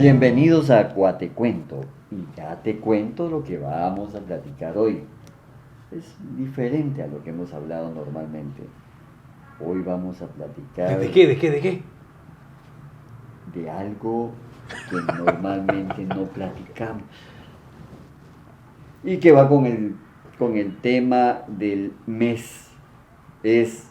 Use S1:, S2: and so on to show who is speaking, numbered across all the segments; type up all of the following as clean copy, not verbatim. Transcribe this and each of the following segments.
S1: Bienvenidos a Cuatecuento. Y ya te cuento lo que vamos a platicar hoy. Es diferente a lo que hemos hablado normalmente. Hoy vamos a platicar...
S2: ¿De qué?
S1: De algo que normalmente no platicamos. Y que va con el tema del mes. Es...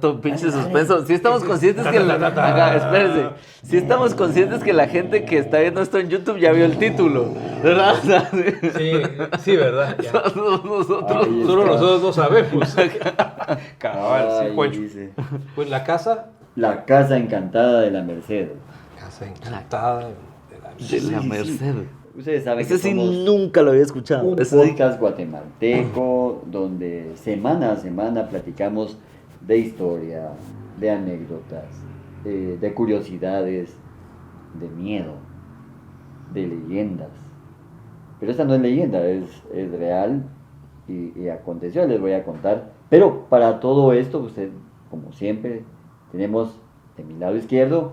S3: Tu pinche suspenso. Si estamos conscientes que espérense. Si estamos conscientes que la gente que está viendo esto en YouTube ya vio el título, ¿verdad?
S2: Sí, verdad.
S3: Nosotros
S2: No sabemos. Cabal, sí, Juancho. Pues
S1: La casa encantada de la Merced.
S2: Casa encantada
S3: de la Merced.
S1: Ustedes saben
S3: Ese
S1: que
S3: sí
S1: somos
S3: nunca lo había escuchado.
S1: un podcast guatemalteco donde semana a semana platicamos de historia, de anécdotas, de curiosidades, de miedo, de leyendas. Pero esta no es leyenda, es real y aconteció, les voy a contar. Pero para todo esto, usted, como siempre, tenemos de mi lado izquierdo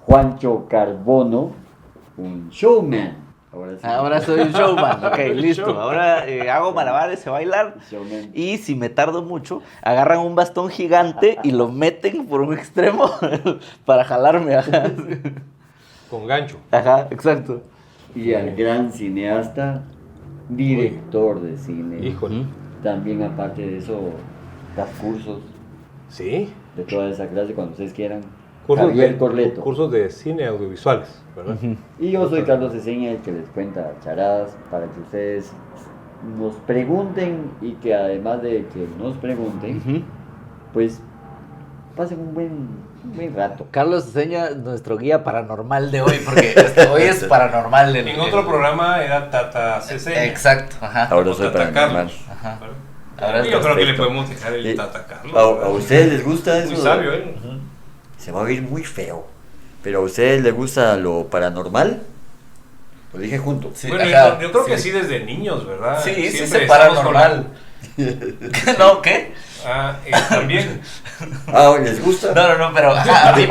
S1: Juancho Carbono, un showman.
S3: Ahora soy un showman, ok, listo. Ahora hago malabares, sé bailar.
S1: Showman.
S3: Y si me tardo mucho, agarran un bastón gigante y lo meten por un extremo para jalarme. Ajá,
S2: con gancho.
S3: Ajá, exacto.
S1: Y al gran cineasta, director de cine.
S2: Híjole.
S1: También aparte de eso, das cursos
S2: Sí.
S1: de toda esa clase cuando ustedes quieran.
S2: Cursos
S1: Javier Corleto.
S2: Cursos de cine audiovisuales, ¿verdad?
S1: Y yo soy Carlos Eseña, el que les cuenta charadas para que ustedes nos pregunten y que además de que nos pregunten, pues pasen un buen rato.
S3: Carlos enseña nuestro guía paranormal de hoy, porque hoy es paranormal.
S2: En otro programa era Tata Ceseña.
S3: Exacto, ajá.
S1: Ahora soy
S2: Tata
S1: paranormal.
S2: Carlos.
S3: Ajá.
S2: Ahora yo creo que le
S1: perfecto.
S2: podemos dejar el Tata Carlos.
S1: ¿A ustedes les gusta eso?
S2: Muy sabio, ¿eh?
S1: Se va a oír muy feo. Pero ¿a ustedes les gusta lo paranormal? Lo dije junto.
S3: Sí,
S2: Bueno,
S3: ajá,
S2: yo creo que
S3: sí.
S2: sí desde niños, ¿verdad?
S3: Sí, sí,
S2: Siempre
S3: se
S2: estamos con
S3: paranormal. ¿No? ¿Qué?
S2: También.
S1: ¿Les gusta?
S3: No, pero ajá, a mí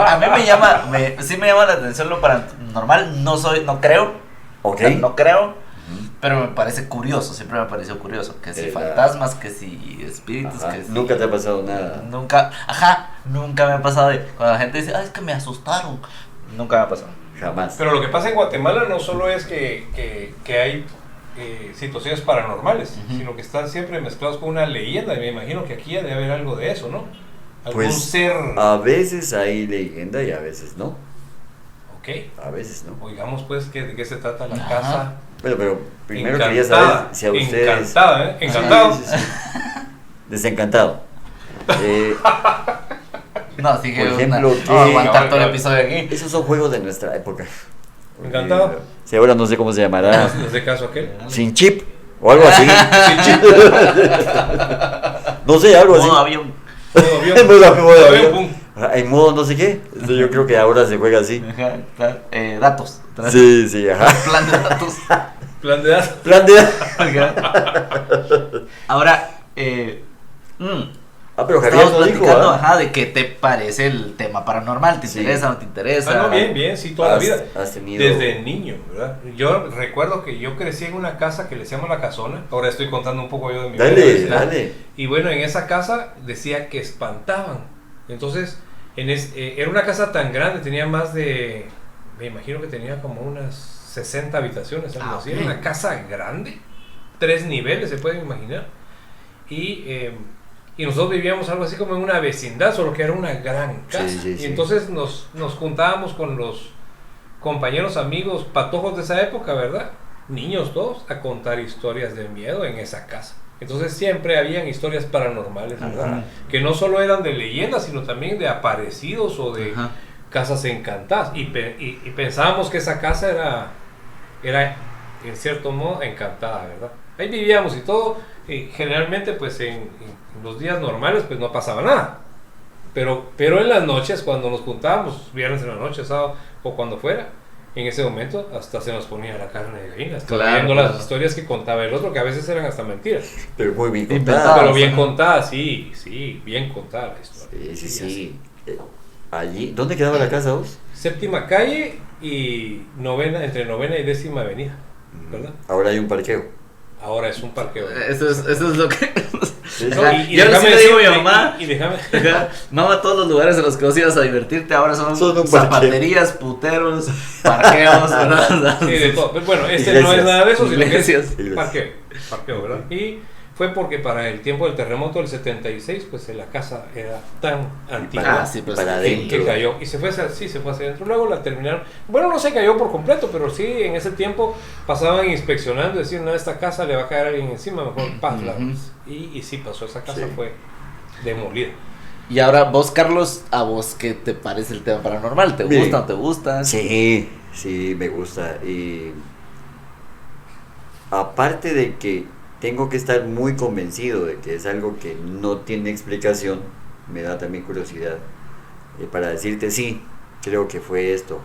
S3: sí me llama la atención lo paranormal. No creo.
S1: Ok.
S3: O sea, no creo. Pero me parece curioso, siempre me pareció curioso. Que si fantasmas, que si espíritus,
S1: Ajá.
S3: que si...
S1: Nunca te ha pasado nada.
S3: Nunca me ha pasado cuando la gente dice, es que me asustaron. Nunca me ha pasado.
S1: Jamás.
S2: Pero lo que pasa en Guatemala no solo es que hay situaciones paranormales, sino que están siempre mezclados con una leyenda. Y me imagino que aquí debe haber algo de eso, ¿no? Algún
S1: Pues
S2: ser.
S1: a veces hay leyenda y a veces no.
S2: Ok.
S1: A veces no.
S2: Oigamos pues de qué se trata la
S3: Ajá.
S2: casa.
S1: Pero primero
S2: Encantada.
S1: quería saber si a ustedes...
S2: Encantada, ¿eh? Encantado.
S1: Sí. Desencantado.
S3: No, así que
S1: Por ejemplo,
S3: vamos a aguantar todo el episodio aquí.
S1: Esos son juegos de nuestra época.
S2: Encantado.
S1: Si ahora no sé cómo se llamará.
S2: ¿No es de caso aquel?
S1: Sin chip o algo así.
S2: Sin chip.
S1: No sé, algo así.
S3: Modo avión.
S2: Modo avión.
S1: En modo
S2: Modo
S1: avión.
S2: pum.
S1: En modo no sé qué. Yo creo que ahora se juega así.
S3: Ajá, datos.
S1: Sí, ajá.
S3: Plan de datos.
S2: Plan de edad.
S1: Plan de...
S3: Ahora,
S1: pero Javier
S3: estamos
S1: no dijo,
S3: platicando,
S1: ¿ah?
S3: ajá, de qué te parece el tema paranormal. ¿Te
S1: Sí.
S3: interesa o no te interesa?
S2: No, bien, sí, toda la vida.
S1: Has tenido...
S2: Desde niño, ¿verdad? Yo recuerdo que yo crecí en una casa que le decíamos La Casona. Ahora estoy contando un poco yo de mi vida.
S1: Dale.
S2: Y bueno, en esa casa decía que espantaban. Entonces, era una casa tan grande, tenía más de... Me imagino que tenía como unas 60 habitaciones, algo así.
S3: Ok.
S2: Era una casa grande, 3 niveles, se pueden imaginar. Y nosotros vivíamos algo así como en una vecindad, solo que era una gran casa.
S1: Sí.
S2: Y entonces nos juntábamos con los compañeros, amigos, patojos de esa época, ¿verdad? Niños todos, a contar historias de miedo en esa casa. Entonces siempre habían historias paranormales, ¿verdad?
S3: Ajá.
S2: Que no solo eran de leyendas, sino también de aparecidos o de
S3: Ajá.
S2: casas encantadas. Y pensábamos que esa casa era en cierto modo encantada, ¿verdad? Ahí vivíamos y todo. Y generalmente pues en los días normales pues no pasaba nada. Pero en las noches, cuando nos juntábamos, viernes en la noche, sábado o cuando fuera, en ese momento hasta se nos ponía la carne de gallina, hasta
S3: Claro,
S2: viendo
S3: claro.
S2: las historias que contaba el otro, que a veces eran hasta mentiras.
S1: Pero muy bien
S3: Inventado.
S1: contada.
S2: Pero bien contada, sí, bien contada la historia.
S1: Sí. Allí, ¿dónde quedaba la casa vos?
S2: Séptima calle y entre novena y 10ª avenida, ¿verdad?
S1: Ahora hay un parqueo.
S2: Ahora es un parqueo.
S3: Eso es lo que...
S2: No,
S3: Yo
S2: déjame
S3: le digo a mi
S2: decirte,
S3: mamá,
S2: y déjame...
S3: mamá, todos los lugares en los que vos ibas a divertirte ahora son
S1: un
S3: zapaterías, puteros, parqueos, ¿verdad?
S2: Sí, de todo. Pero bueno, este
S1: Iglesias.
S2: no es nada de eso, sino que es
S3: Iglesias.
S2: parqueo, ¿verdad? Y fue porque para el tiempo del terremoto del 76, pues la casa era tan antigua
S3: Sí, pues,
S1: para
S2: que
S1: adentro.
S2: cayó. Y se fue hacia adentro. Luego la terminaron. Bueno, no se cayó por completo, pero sí, en ese tiempo pasaban inspeccionando, decían, no, esta casa le va a caer a alguien encima, mejor pazla. Y sí pasó, esa casa
S1: Sí.
S2: fue demolida.
S3: Y ahora vos, Carlos, ¿a vos qué te parece el tema paranormal? ¿Te
S1: Bien.
S3: gusta o no te gusta?
S1: Sí, me gusta. Y aparte de que tengo que estar muy convencido de que es algo que no tiene explicación, me da también curiosidad para decirte sí, creo que fue esto.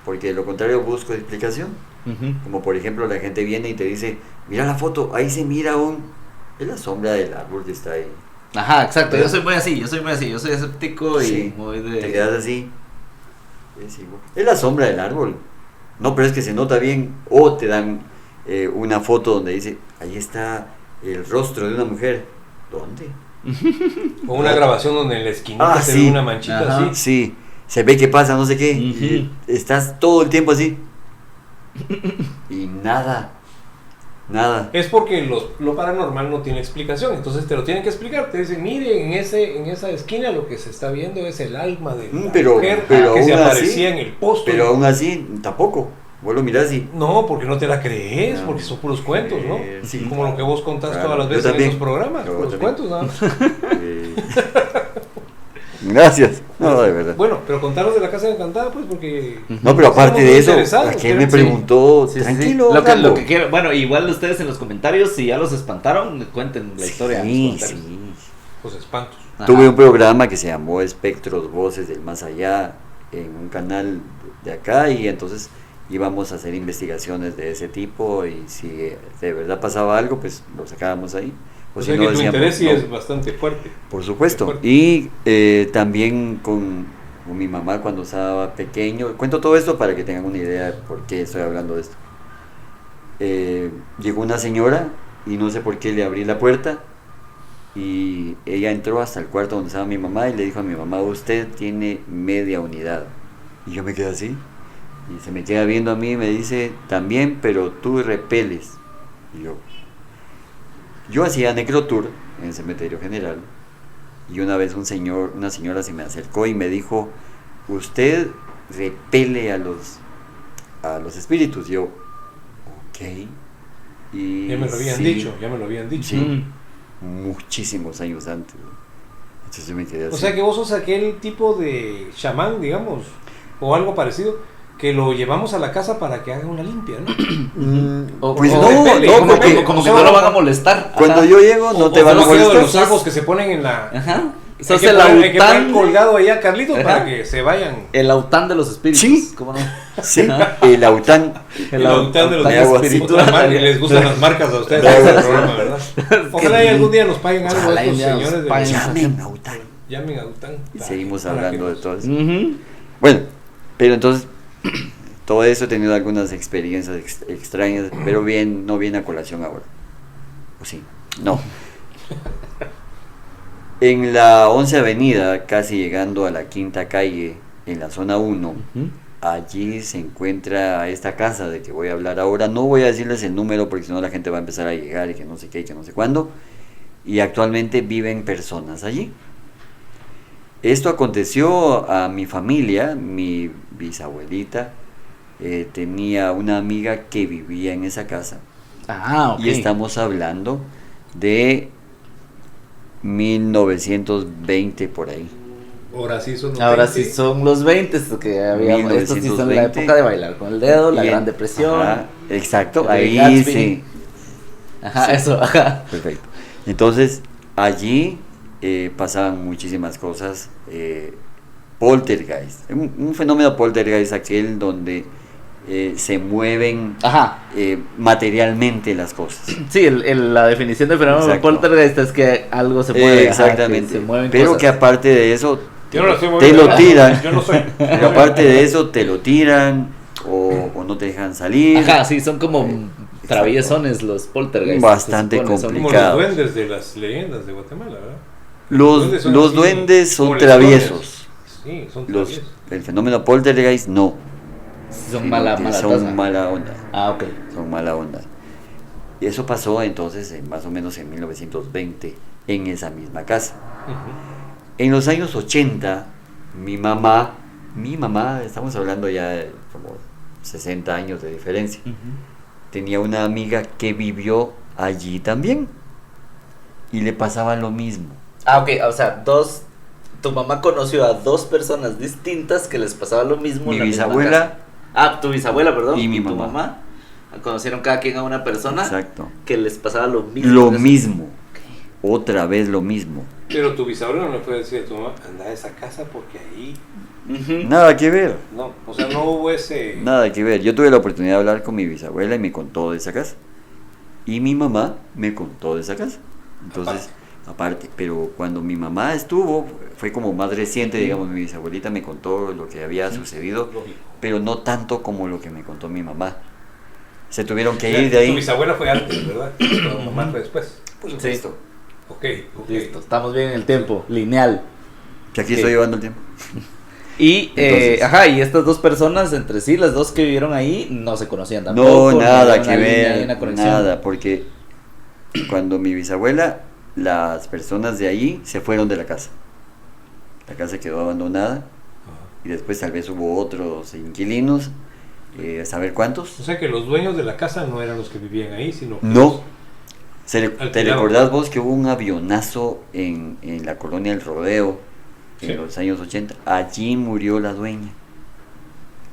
S1: Porque de lo contrario busco explicación. Como por ejemplo la gente viene y te dice, mira la foto, ahí se mira es la sombra del árbol que está ahí.
S3: Ajá, exacto,
S1: ¿Verdad?
S3: yo soy muy así, yo soy escéptico y
S1: Sí,
S3: muy
S1: te
S3: de...
S1: quedas así. Es la sombra del árbol. No, pero es que se nota bien. O te dan una foto donde dice, ahí está el rostro de una mujer. ¿Dónde?
S2: O una grabación donde en la esquinita se ve una manchita
S3: Ajá.
S2: así.
S1: Sí, se ve que pasa, no sé qué. Y estás todo el tiempo así. Y nada.
S2: Es porque lo paranormal no tiene explicación, entonces te lo tienen que explicar. Te dicen, mire, en esa esquina lo que se está viendo es el alma de la mujer
S1: pero
S2: que se
S1: aún
S2: aparecía
S1: así-
S2: en el poste.
S1: Pero aún así, tampoco. Vos lo mirás y...
S2: No, porque no te la crees,
S1: No.
S2: porque son puros cuentos, ¿no?
S1: Sí.
S2: Como lo que vos contás
S1: Claro,
S2: todas las
S1: yo
S2: veces en
S1: también.
S2: esos programas,
S1: Yo
S2: puros
S1: también.
S2: cuentos, nada más.
S1: eh, Gracias. No, de verdad.
S2: Bueno, pero contanos de la casa encantada, pues, porque...
S1: No, pero aparte de eso,
S2: interesados,
S1: aquel me
S2: ¿qué?
S1: preguntó,
S3: Sí, sí, sí.
S1: tranquilo,
S3: Lo que
S1: Rambo.
S3: quiero, bueno, igual ustedes en los comentarios, si ya los espantaron, cuenten la historia. en los
S1: Sí,
S3: comentarios.
S1: sí.
S2: Pues espantos.
S3: Ajá.
S1: Tuve un programa que se llamó Espectros, Voces del Más Allá en un canal de acá y entonces íbamos a hacer investigaciones de ese tipo y si de verdad pasaba algo, pues lo sacábamos ahí.
S2: O
S1: si
S2: sea
S1: no,
S2: que tu
S1: decíamos,
S2: interés sí
S1: no.
S2: es bastante fuerte.
S1: Por supuesto.
S2: Fuerte.
S1: Y también con mi mamá cuando estaba pequeño. Cuento todo esto para que tengan una idea de por qué estoy hablando de esto. Llegó una señora y no sé por qué le abrí la puerta y ella entró hasta el cuarto donde estaba mi mamá y le dijo a mi mamá, usted tiene media unidad. Y yo me quedé así y se me queda viendo a mí y me dice, también, pero tú repeles. Y yo hacía necrotour en el cementerio general y una vez una señora se me acercó y me dijo, usted repele a los espíritus. Yo, ok. Y
S2: Ya me lo habían
S1: sí,
S2: dicho.
S1: Sí, muchísimos años antes. Entonces yo me quedé así.
S2: O sea que vos sos aquel tipo de chamán, digamos, o algo parecido, que lo llevamos a la casa para que haga una limpia, ¿no?
S1: Pues
S3: o
S1: no,
S2: repele,
S1: no,
S2: como
S1: porque
S2: que-
S3: como que no lo van a molestar.
S1: cuando
S3: Ajá.
S1: yo llego no te van a
S2: o de los
S1: molestar.
S2: ajos que se ponen en la...
S3: Ajá.
S2: Hay
S3: Sos
S2: que
S3: el
S2: poner
S3: aután.
S2: colgado allá, Carlitos,
S3: Ajá.
S2: para que se vayan.
S3: El aután de los espíritus.
S1: Sí.
S3: ¿Cómo no?
S1: Sí, el aután.
S2: El aután de los
S1: de agua, sí.
S2: espirituales. Les gustan las marcas a ustedes
S1: De
S2: en
S1: agua,
S2: el
S1: sí.
S2: programa, ¿verdad? Ojalá y algún día nos paguen algo
S3: Ojalá
S2: de estos
S3: y ya nos
S2: señores de
S3: paguen.
S1: Llamen aután.
S2: Llamen a Aután.
S1: Y seguimos
S2: para
S1: hablando
S2: que
S1: de
S2: nos-
S1: todo eso.
S3: Ujú.
S1: Bueno, pero entonces, todo eso he tenido algunas experiencias extrañas, pero no viene a colación ahora. ¿O sí? No. En la 11 Avenida, casi llegando a la Quinta Calle, en la zona 1,
S3: Ujú.
S1: allí se encuentra esta casa de que voy a hablar ahora. No voy a decirles el número porque si no la gente va a empezar a llegar y que no sé qué y que no sé cuándo. Y actualmente viven personas allí. Esto aconteció a mi familia, mi bisabuelita tenía una amiga que vivía en esa casa.
S3: Ah, ok.
S1: Y estamos hablando de 1920 por ahí.
S2: Ahora sí son los
S3: Ahora
S2: 20.
S3: sí son los 20, que había, estos sí son la
S1: 1920.
S3: época de bailar con el dedo, la
S1: Y
S3: Gran Depresión.
S1: Ajá, exacto,
S3: el Rey
S1: ahí
S3: Gatsby.
S1: sí.
S3: Ajá,
S1: Sí.
S3: eso, ajá.
S1: Perfecto. Entonces, allí pasaban muchísimas cosas. Poltergeist. Un fenómeno poltergeist aquel donde se mueven
S3: Ajá.
S1: materialmente las cosas.
S3: Sí, la definición de fenómeno
S1: Exacto.
S3: poltergeist es que algo se mueve. ajá,
S1: Exactamente.
S3: que se mueven
S1: Pero
S3: cosas.
S1: que aparte de eso,
S2: Yo no la estoy
S1: te
S2: moviendo,
S1: lo
S2: ¿verdad?
S1: tiran.
S2: Yo no soy.
S1: Y aparte de eso, te lo tiran o no te dejan salir.
S3: Ajá, sí, son como traviesones los poltergeists.
S1: Bastante
S3: se supone, son-
S2: Como
S1: complicado.
S2: los duendes de las leyendas de Guatemala, ¿verdad?
S1: Los
S2: así,
S1: duendes son
S2: molestados.
S1: traviesos.
S2: Sí, son
S1: Los,
S2: traviesos.
S1: el fenómeno poltergeist no.
S3: Son
S1: Sino
S3: mala,
S1: que
S3: mala
S1: son
S3: taza.
S1: mala onda.
S3: Ah, ok.
S1: Son mala onda. Y eso pasó entonces más o menos en 1920 en esa misma casa.
S2: Ujú.
S1: En los años 80, mi mamá, estamos hablando ya de como 60 años de diferencia, tenía una amiga que vivió allí también y le pasaba lo mismo.
S3: Ah, ok, o sea, tu mamá conoció a dos personas distintas que les pasaba lo mismo.
S1: Mi
S3: en la misma
S1: bisabuela
S3: casa. Ah, tu bisabuela, perdón.
S1: y mi
S3: tu
S1: mamá.
S3: mamá. Conocieron cada quien a una persona
S1: Exacto.
S3: que les pasaba lo mismo.
S1: Lo mismo. Otra vez lo mismo.
S2: Pero tu bisabuelo no le puede decir a tu mamá, anda a esa casa porque ahí.
S3: Ujú.
S1: Nada que ver.
S2: No, o sea, no hubo ese.
S1: Nada que ver. Yo tuve la oportunidad de hablar con mi bisabuela y me contó de esa casa. Y mi mamá me contó de esa casa. Entonces, aparte, pero cuando mi mamá estuvo, fue como más reciente, digamos, mi bisabuelita me contó lo que había sucedido,
S2: Lógico.
S1: pero no tanto como lo que me contó mi mamá. Se tuvieron que
S2: O sea,
S1: ir de
S2: Tu
S1: ahí.
S2: bisabuela fue antes, ¿verdad? Tu mamá fue después.
S1: Por supuesto.
S2: Ok, ok.
S3: Listo, estamos bien en el tiempo, lineal.
S1: Que aquí
S3: Ok.
S1: estoy llevando el tiempo.
S3: Y,
S1: Entonces-
S3: ajá, y estas dos personas entre sí, las dos que vivieron ahí, no se conocían
S1: No,
S3: tampoco. ni
S1: nada
S3: había
S1: que
S3: una línea y
S1: ver,
S3: una conexión.
S1: nada, porque cuando mi bisabuela, las personas de ahí se fueron de la casa. La casa quedó abandonada y después tal vez hubo otros inquilinos, saber cuántos.
S2: O sea que los dueños de la casa no eran los que vivían ahí, sino que
S1: No. ¿Te
S2: alquilaban.
S1: recordás vos que hubo un avionazo en la colonia El Rodeo en
S2: Sí.
S1: los años 80? Allí murió la dueña.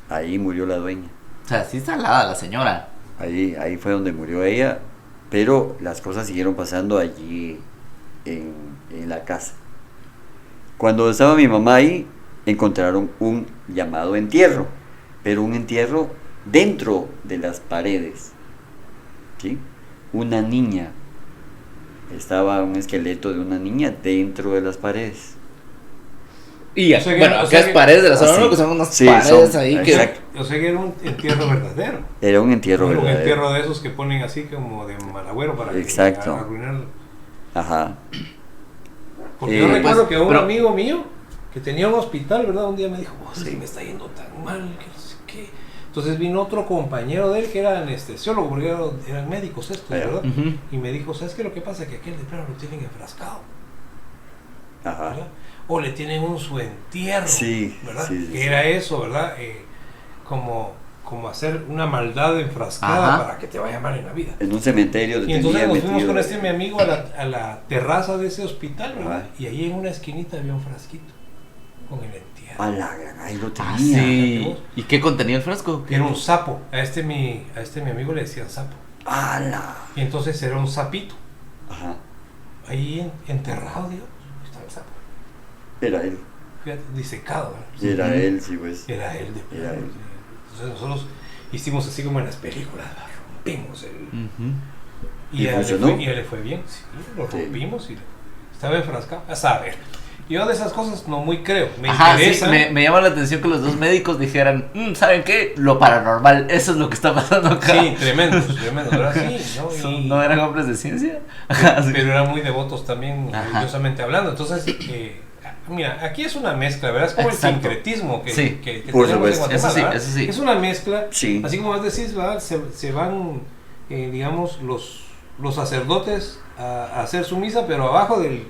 S1: Ahí murió la dueña.
S3: O sea, sí salada la señora.
S1: Ahí fue donde murió ella, pero las cosas siguieron pasando allí en la casa. Cuando estaba mi mamá ahí, encontraron un llamado entierro, pero un entierro dentro de las paredes. ¿Sí? Una niña. Estaba un esqueleto de una niña dentro de las paredes.
S3: Y
S2: O sea que-
S3: bueno,
S2: o
S3: acá
S2: sea
S3: es
S2: que-
S3: paredes de la zona
S1: Ah, sí.
S3: 1, que son unas
S1: Sí,
S3: paredes
S1: son-
S3: ahí que.
S1: exacto.
S2: O sea que era un entierro verdadero.
S1: Era un entierro
S2: Un
S1: verdadero.
S2: entierro de esos que ponen así como de malagüero para
S1: Exacto.
S2: que arruinar.
S1: Ajá.
S2: Porque yo
S1: Pues,
S2: recuerdo que un
S3: pero-
S2: amigo mío que tenía un hospital, ¿verdad? Un día me dijo,
S1: Sí.
S2: sí. Me está yendo tan mal, que no sé qué. Entonces vino otro compañero de él que era anestesiólogo, porque eran médicos estos,
S1: Ajá.
S2: ¿verdad?
S3: Ujú.
S2: Y me dijo, ¿sabes qué? Lo que pasa es que aquel de plano lo tienen enfrascado,
S1: Ajá.
S2: ¿verdad? O le tienen un su entierro,
S1: Sí,
S2: ¿verdad?
S1: sí, sí,
S2: que
S1: sí.
S2: era eso, ¿verdad? Como hacer una maldad enfrascada
S3: Ajá.
S2: para que te vaya mal en la vida.
S1: En un cementerio lo
S2: Y entonces
S1: tenían
S2: nos fuimos
S1: metido.
S2: con este mi amigo a la terraza de ese hospital, ¿verdad?
S1: Ajá.
S2: Y ahí en una esquinita había un frasquito con el entierro.
S1: A la gran, ahí lo tenía.
S3: Ah, sí. ¿Y qué contenía el frasco?
S2: Era un sapo. A este mi amigo le decían sapo.
S1: A la.
S2: Y entonces era un sapito.
S1: Ajá.
S2: Ahí enterrado, digamos. Estaba el sapo.
S1: Era él.
S2: Fíjate, disecado, ¿verdad?
S1: Era
S3: Ujú.
S1: él, sí, pues.
S2: Era él de
S1: Era
S2: plano.
S1: él.
S2: Entonces nosotros hicimos así como en las películas. Rompimos el.
S3: Ujú.
S1: ¿Y
S2: a él
S1: funcionó?
S2: y a él le fue bien. Sí, lo
S1: Sí.
S2: rompimos y estaba enfrascado. A saber. Yo de esas cosas no muy creo. Me
S3: Ajá, sí,
S2: interesa.
S3: me llama la atención que los dos médicos dijeran, ¿saben qué? Lo paranormal, eso es lo que está pasando acá.
S2: Sí, tremendos, ¿verdad? Sí, ¿no?
S3: ¿No eran hombres de ciencia?
S2: Pero eran muy devotos también,
S3: Ajá.
S2: religiosamente hablando. Entonces, mira, aquí es una mezcla, ¿verdad? Es como
S3: Exacto.
S2: el sincretismo que,
S3: Sí,
S2: que
S1: por
S2: tenemos en
S1: supuesto.
S2: Guatemala.
S3: Eso sí,
S2: ¿verdad?
S3: eso sí.
S2: Es una mezcla,
S1: Sí.
S2: así como vos decís, ¿verdad? Se van, digamos, los sacerdotes a hacer su misa, pero abajo del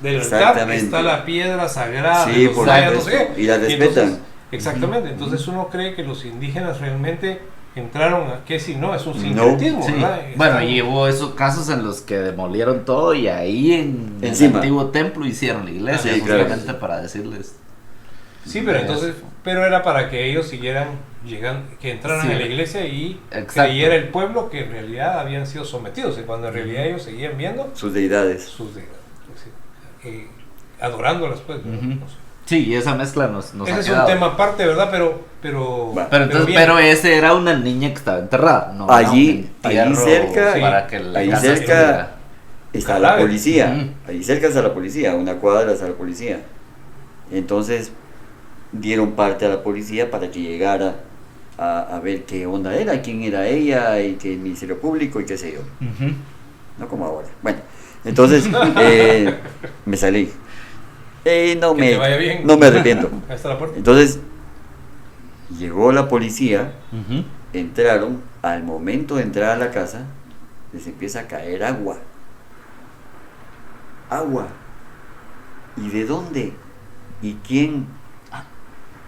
S2: altar
S1: Exactamente.
S2: está la piedra sagrada.
S1: Sí,
S2: de los
S1: por
S2: mayas, no
S1: supuesto.
S2: sé qué.
S1: Y la respetan.
S2: entonces, exactamente. Entonces uno cree que los indígenas realmente entraron a, que si no, es un
S1: No.
S2: sincretismo,
S3: Sí.
S2: ¿verdad?
S3: Bueno,
S2: Están-
S3: y hubo esos casos en los que demolieron todo y ahí en el
S1: Encima.
S3: antiguo templo hicieron la iglesia,
S1: Sí, claro.
S3: justamente para decirles.
S2: Sí, pero entonces, pero era para que ellos siguieran llegando, que entraran
S3: Sí.
S2: a la iglesia y
S3: Exacto.
S2: creyera el pueblo que en realidad habían sido sometidos, y cuando en realidad ellos seguían viendo
S1: Sus deidades.
S2: sus deidades, es decir, adorándolas, pues. ¿verdad?
S3: Ujú.
S2: No sé.
S3: Sí, y esa mezcla nos
S2: Ese
S3: ha
S2: es un
S3: quedado.
S2: tema aparte, ¿verdad? Pero
S1: Va.
S3: Pero entonces,
S2: bien.
S3: pero ese era una niña que estaba enterrada, no era
S1: Allí-
S3: un entierro
S1: allí cerca-
S3: para que la
S1: ahí
S3: casa
S1: cerca-
S3: estuviera.
S1: Está la
S2: Cadáver.
S1: policía.
S3: Ujú.
S1: Ahí cerca está la policía, una cuadra está la policía. Entonces dieron parte a la policía para que llegara a ver qué onda era, quién era ella y que el Ministerio Público y qué sé yo. No como ahora. Bueno, entonces me salí. No
S2: Que te vaya bien.
S1: me arrepiento.
S2: Ahí está la puerta.
S1: Entonces llegó la policía, entraron, al momento de entrar a la casa les empieza a caer agua. ¿Y de dónde? ¿Y quién?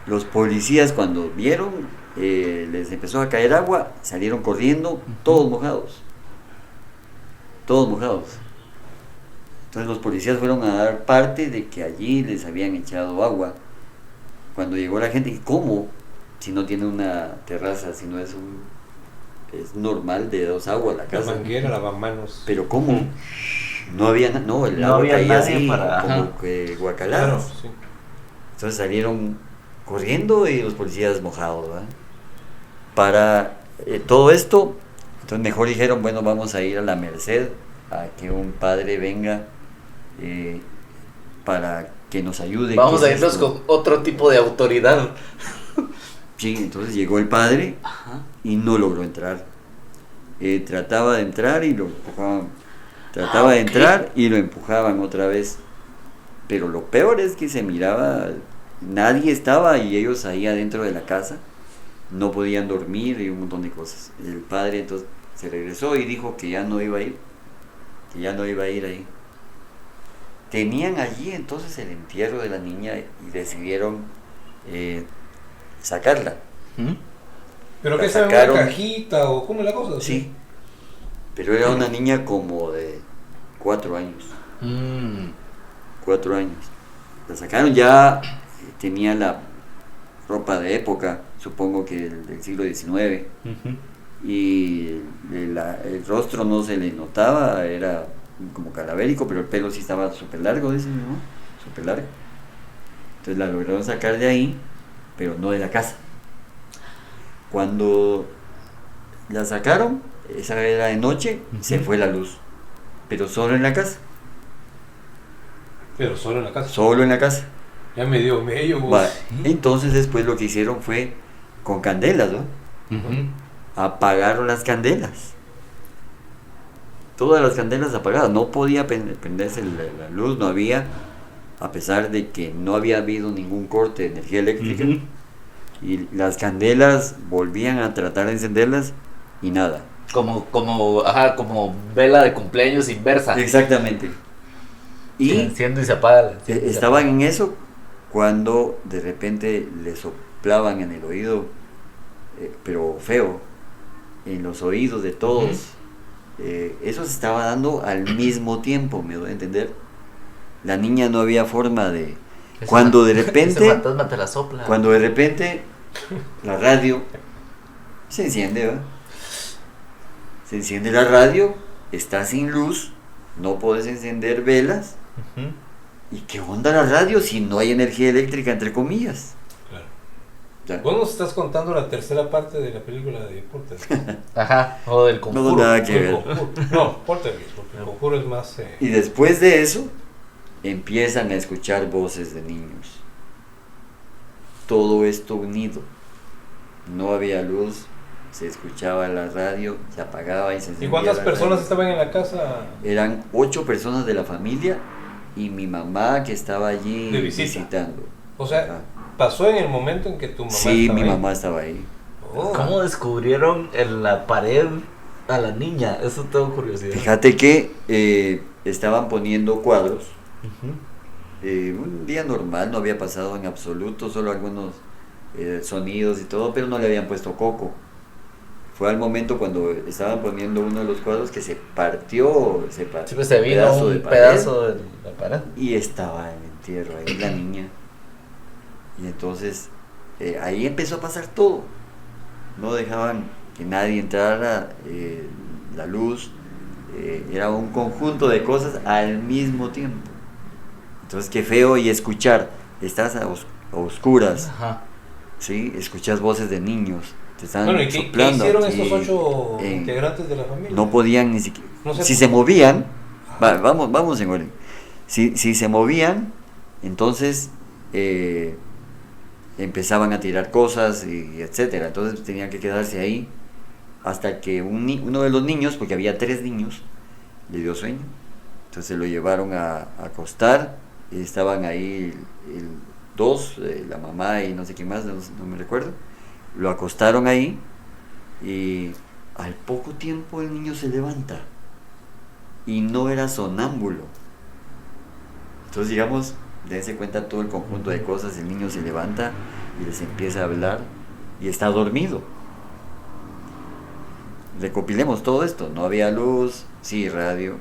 S1: Los policías cuando vieron, les empezó a caer agua, salieron corriendo, todos mojados. Entonces los policías fueron a dar parte de que allí les habían echado agua. Cuando llegó la gente, ¿y cómo? Si no tiene una terraza, si no es es normal de 2 aguas la
S2: La
S1: casa.
S2: manguera, lavamanos.
S1: Pero ¿cómo? No había el
S3: No
S1: agua
S3: había
S1: caía
S3: nadie
S1: así,
S3: para-
S1: como
S3: ajá.
S1: que
S2: Claro,
S1: guacaladas.
S2: sí.
S1: Entonces salieron corriendo y los policías mojados, ¿verdad? Para todo esto, entonces mejor dijeron, bueno, vamos a ir a la Merced, a que un padre venga para que nos ayude.
S3: Vamos
S1: ¿Qué
S3: a
S1: es
S3: irnos
S1: esto?
S3: con otro tipo de autoridad.
S1: Sí, entonces llegó el padre y no logró entrar. Trataba de entrar y lo empujaban. Trataba de
S3: ok.
S1: entrar y lo empujaban otra vez. Pero lo peor es que se miraba, nadie estaba y ellos ahí adentro de la casa no podían dormir y un montón de cosas. El padre entonces se regresó y dijo que ya no iba a ir, ahí. Tenían allí entonces el entierro de la niña y decidieron sacarla.
S2: ¿Pero
S1: La
S2: qué sabe?
S1: sacaron.
S2: ¿Una cajita o cómo es la cosa?
S1: Sí, pero era una niña como de 4 años. 4 años. La sacaron ya, tenía la ropa de época, supongo que del siglo XIX, y el rostro no se le notaba, era como calavérico, pero el pelo sí estaba súper largo, dicen, ¿no? Súper largo. Entonces la lograron sacar de ahí, pero no de la casa. Cuando la sacaron, esa era de noche, se fue la luz, pero solo en la casa.
S2: Pero solo en la casa.
S1: Solo en la casa.
S2: Ya me dio medio.
S1: Va, entonces después lo que hicieron fue con candelas, ¿no? Apagaron las candelas. Todas las candelas apagadas. No podía prenderse la luz, no había, a pesar de que no había habido ningún corte de energía eléctrica. Y las candelas volvían a tratar de encenderlas y nada.
S3: Como vela de cumpleaños inversa.
S1: Exactamente.
S3: Se
S1: Y
S3: enciende y se apaga. se enciende y se
S1: estaban
S3: apaga.
S1: en eso cuando de repente le soplaban en el oído, pero feo, en los oídos de todos. Eso se estaba dando al mismo tiempo, me doy a entender. La niña no había forma de... Cuando de
S3: Ese
S1: repente,
S3: fantasma te la sopla.
S1: cuando de repente la radio se enciende, ¿verdad? Se enciende la radio, está sin luz, no puedes encender velas. ¿Y qué onda la radio si no hay energía eléctrica, entre comillas?
S2: Claro.
S1: Ya.
S2: Vos nos estás contando la tercera parte de la película de Poltergeist.
S3: Ajá, o del conjuro.
S1: No, nada que
S2: El
S1: ver.
S2: Conjuro. No, Poltergeist, porque el conjuro es más.
S1: Y después de eso, empiezan a escuchar voces de niños. Todo esto unido. No había luz, se escuchaba la radio, se apagaba y se encendía.
S2: ¿Y cuántas
S1: la
S2: personas
S1: radio.
S2: estaban en la casa?
S1: Eran 8 personas de la familia y mi mamá que estaba allí
S2: De visita.
S1: visitando.
S2: O sea, pasó en el momento en que tu mamá
S1: Sí,
S2: estaba
S1: mi
S2: ahí.
S1: mamá estaba ahí.
S2: Oh.
S3: ¿Cómo descubrieron en la pared a la niña? Eso tengo curiosidad.
S1: Fíjate que estaban poniendo cuadros. Un día normal, no había pasado en absoluto, solo algunos sonidos y todo, pero no le habían puesto coco. Fue al momento cuando estaban poniendo uno de los cuadros que se partió,
S3: Sí, pues se vino
S1: pedazo de
S3: un
S1: pared,
S3: pedazo de la pared.
S1: y estaba en el entierro ahí la niña. Y entonces ahí empezó a pasar todo. No dejaban que nadie entrara, la luz, era un conjunto de cosas al mismo tiempo. Entonces qué feo, y escuchar, estás a oscuras,
S3: Ajá.
S1: ¿sí? Escuchas voces de niños, te están
S2: Bueno, ¿y qué
S1: soplando
S2: hicieron
S1: aquí,
S2: estos 8 integrantes de la familia?
S1: no podían ni siquiera,
S2: No sé
S1: si
S2: por
S1: se
S2: qué.
S1: movían, vamos en orden, si se movían, entonces empezaban a tirar cosas y etcétera. Entonces tenían que quedarse ahí hasta que uno de los niños, porque había 3 niños, le dio sueño. Entonces se lo llevaron a acostar y estaban ahí 2, la mamá y no sé quién más, no me recuerdo. Lo acostaron ahí y al poco tiempo el niño se levanta y no era sonámbulo. Entonces, digamos, dense cuenta todo el conjunto de cosas. El niño se levanta y les empieza a hablar y está dormido. Recopilemos todo esto. No había luz, sí, radio,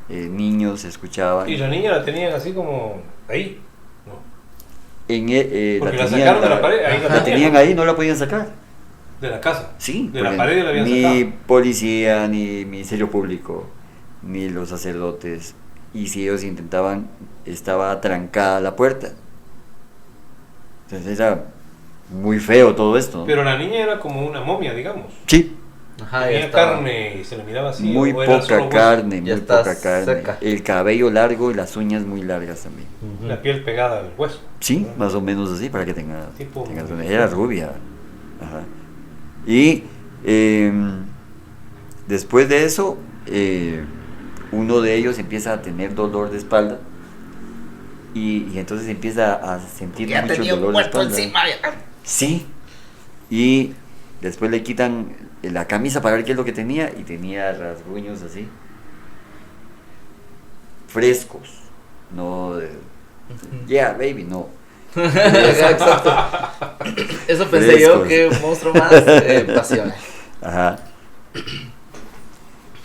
S1: niños escuchaban.
S2: Y la niña la tenían así como ahí, ¿no? Porque la
S1: tenían,
S2: sacaron de la pared, ahí
S1: la tenían ahí, no la podían sacar.
S2: De la casa.
S1: Sí,
S2: de la pared la habían
S1: ni
S2: sacado.
S1: policía, ni ministerio público, ni los sacerdotes. Y si ellos intentaban, estaba trancada la puerta. Entonces era muy feo todo esto, ¿no?
S2: Pero la niña era como una momia, digamos.
S1: Sí,
S3: Ajá, ya
S2: Tenía
S3: estaba.
S2: carne y se le miraba así.
S1: muy
S2: o era
S1: poca
S2: solo hueso.
S1: carne,
S3: Ya
S1: muy
S3: está
S1: poca carne.
S3: seca.
S1: El cabello largo y las uñas muy largas también.
S3: Ujú.
S2: La piel pegada al hueso.
S1: Sí, más o menos así, para que tenga...
S2: Tipo-
S1: era rubia. Ajá. Y después de eso, uno de ellos empieza a tener dolor de espalda. Y entonces empieza a sentir
S3: Ya
S1: mucho
S3: tenía un
S1: dolor de
S3: muerto
S1: espalda.
S3: encima. Ya.
S1: Sí. Y después le quitan la camisa para ver qué es lo que tenía. Y tenía rasguños así. Frescos. No de... Yeah, baby, no.
S3: Exacto. Eso pensé yo,
S1: Frescos.
S3: que un monstruo más pasional.
S1: Ajá.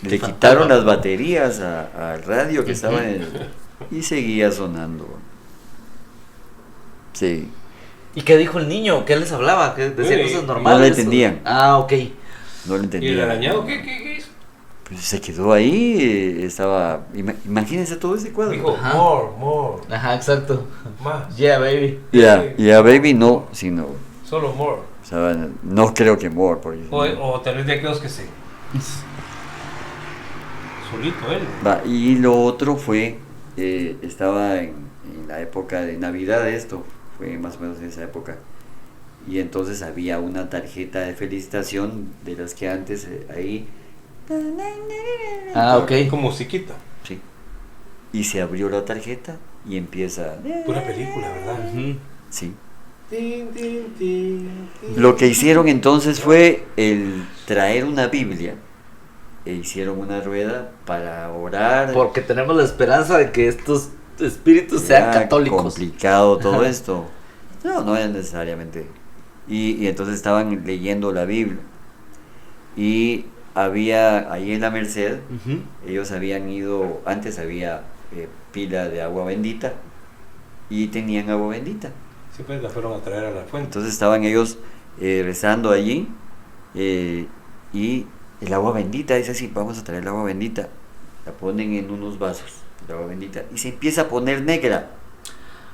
S1: Le
S3: Fantasma.
S1: quitaron las baterías al radio que estaba en y seguía sonando. Sí.
S3: ¿Y qué dijo el niño? ¿Qué les hablaba? ¿Qué decía
S2: Sí,
S3: cosas
S2: no
S3: normales?
S1: le entendían.
S3: Ah, ok.
S1: No lo
S2: ¿Y
S1: entendía.
S2: el arañado qué hizo?
S1: Pues se quedó ahí, estaba... Imagínense todo ese cuadro.
S2: Dijo,
S3: Ajá.
S2: more,
S3: Ajá, exacto.
S2: más.
S3: Yeah, baby.
S1: Ya, baby, no, sino...
S2: Solo more.
S1: O sea, no creo que more, porque...
S2: O tal vez de aquellos que se. Solito él.
S1: Va, y lo otro fue, estaba en la época de Navidad, esto fue más o menos en esa época, y entonces había una tarjeta de felicitación de las que antes ahí,
S3: Ah, ok.
S2: Con musiquita.
S1: sí, y se abrió la tarjeta y empieza,
S2: Pura película, ¿verdad?
S3: Ujú.
S1: sí.
S2: Tin, tin, tin, tin.
S1: Lo que hicieron entonces fue el traer una Biblia e hicieron una rueda para orar.
S3: Porque tenemos la esperanza de que estos espíritus sean
S1: Era
S3: católicos.
S1: complicado todo
S3: Ajá.
S1: esto. No era necesariamente. Y entonces estaban leyendo la Biblia. Y había ahí en la Merced,
S3: Ujú.
S1: ellos habían ido, antes había pila de agua bendita y tenían agua bendita.
S2: Sí, pues la fueron a traer a la fuente.
S1: Entonces estaban ellos rezando allí y el agua bendita, dice así, vamos a traer el agua bendita. La ponen en unos vasos, el agua bendita, y se empieza a poner negra.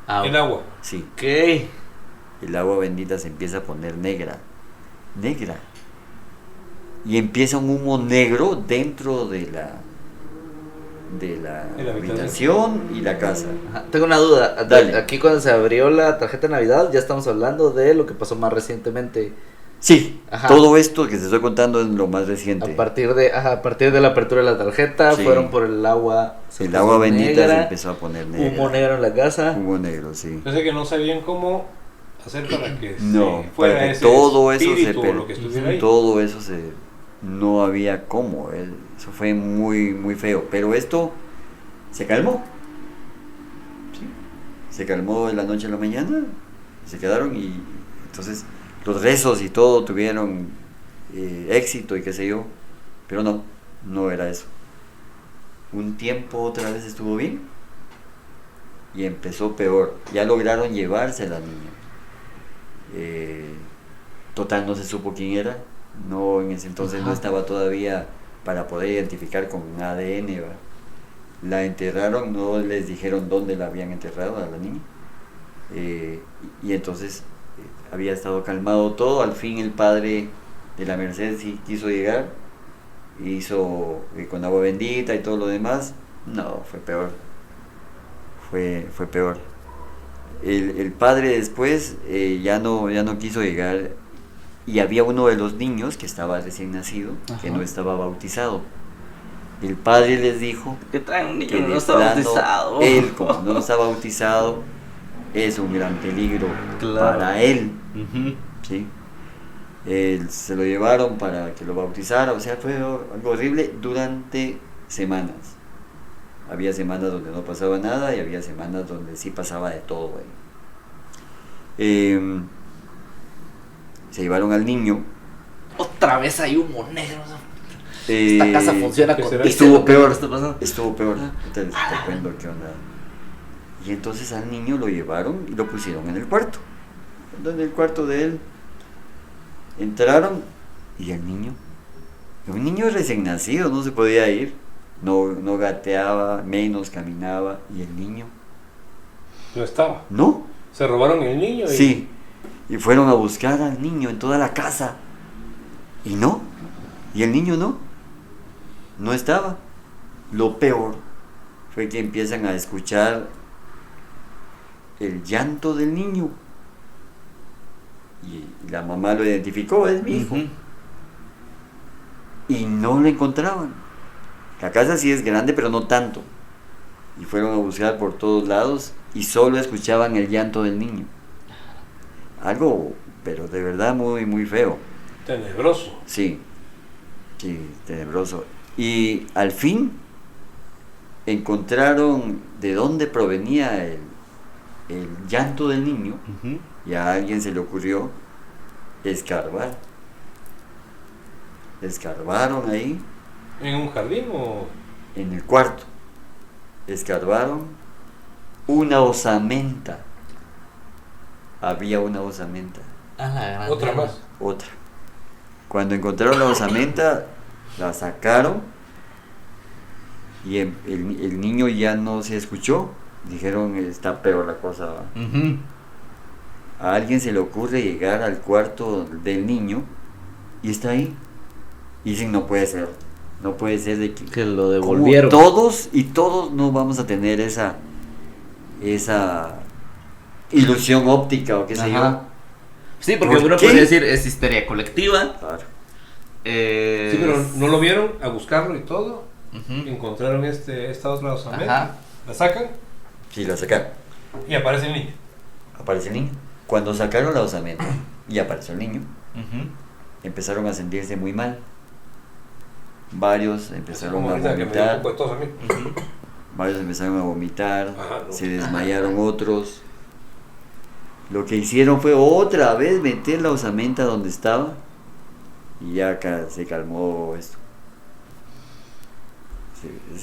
S3: Ah,
S2: El agua.
S1: Sí.
S3: ok.
S1: El agua bendita se empieza a poner negra, y empieza un humo negro dentro de la
S2: En la
S1: habitación y la casa.
S3: Ajá. Tengo una duda.
S1: Dale.
S3: Aquí cuando se abrió la tarjeta de Navidad, ya estamos hablando de lo que pasó más recientemente.
S1: Sí,
S3: Ajá.
S1: todo esto que te estoy contando es lo más reciente.
S3: A partir de la apertura de la tarjeta,
S1: Sí.
S3: fueron por el agua. se
S1: El
S3: puso
S1: agua bendita
S3: negra,
S1: se empezó a poner negra.
S3: humo negro en la casa.
S1: Humo negro, sí.
S2: Yo sé que no sabían cómo hacer para que
S1: No,
S2: se fuera
S1: para que
S2: ese
S1: todo eso
S2: espíritu
S1: se
S2: o lo que estuviera ahí.
S1: todo eso no había cómo, eso fue muy muy feo, pero esto se calmó. Sí. Se calmó de la noche a la mañana, se quedaron y entonces los rezos y todo tuvieron éxito y qué sé yo, pero no era eso. Un tiempo otra vez estuvo bien y empezó peor. Ya lograron llevarse a la niña. Total, no se supo quién era. No, en ese entonces no
S3: Ajá.
S1: estaba todavía para poder identificar con ADN. ¿va? La enterraron, no les dijeron dónde la habían enterrado a la niña. Y entonces había estado calmado todo. Al fin el padre de la Merced sí quiso llegar, hizo con agua bendita y todo lo demás. No, fue peor. Fue peor. el padre después ya no quiso llegar y había uno de los niños que estaba recién nacido, que no estaba bautizado. El padre les dijo
S3: ¿Qué traen un niño
S1: que
S3: que no
S1: de
S3: está
S1: plano,
S3: bautizado?
S1: él, como no está bautizado, es un gran peligro para él. ¿Sí? Se lo llevaron para que lo bautizara, o sea, fue algo horrible durante semanas. Había semanas donde no pasaba nada y había semanas donde sí pasaba de todo. Se llevaron al niño.
S3: Otra vez hay humo negro. Esta casa funciona con
S1: Estuvo peor.
S3: ¿Qué está pasando?
S1: Estuvo peor. Te cuento qué onda. Y entonces al niño lo llevaron y lo pusieron en el cuarto. En el cuarto de él. Entraron y el niño, un niño recién nacido, no se podía ir, no gateaba, menos caminaba, y el niño
S2: No estaba.
S1: no.
S2: Se robaron el niño.
S1: Sí, y fueron a buscar al niño en toda la casa y no, y el niño no estaba. Lo peor fue que empiezan a escuchar el llanto del niño. Y la mamá lo identificó, es mi hijo. Y no lo encontraban. La casa sí es grande, pero no tanto. Y fueron a buscar por todos lados y solo escuchaban el llanto del niño. Algo, pero de verdad muy, muy feo.
S2: Tenebroso.
S1: Sí, tenebroso. Y al fin encontraron de dónde provenía el llanto del niño. Y a alguien se le ocurrió escarbar. Escarbaron ahí.
S2: ¿En un jardín o...?
S1: En el cuarto. Escarbaron una osamenta. Había una osamenta.
S2: Otra más.
S1: Otra. Cuando encontraron la osamenta, la sacaron y el niño ya no se escuchó. Dijeron, está peor la cosa. A alguien se le ocurre llegar al cuarto del niño y está ahí. Y dicen, no puede ser de
S3: que lo devolvieron.
S1: Todos no vamos a tener esa ilusión óptica o qué sé yo.
S3: Sí, porque uno podría decir, es histeria colectiva.
S1: Claro.
S2: Sí, pero no lo vieron a buscarlo y todo. Encontraron esta otra osamenta. La sacan.
S1: Sí, la sacaron.
S2: Y aparece el niño.
S1: Aparece el niño. Cuando sacaron la osamenta y apareció el niño, empezaron a sentirse muy mal. Varios empezaron a vomitar. Varios empezaron a vomitar. Se desmayaron otros. Lo que hicieron fue otra vez meter la osamenta donde estaba. Y ya se calmó esto.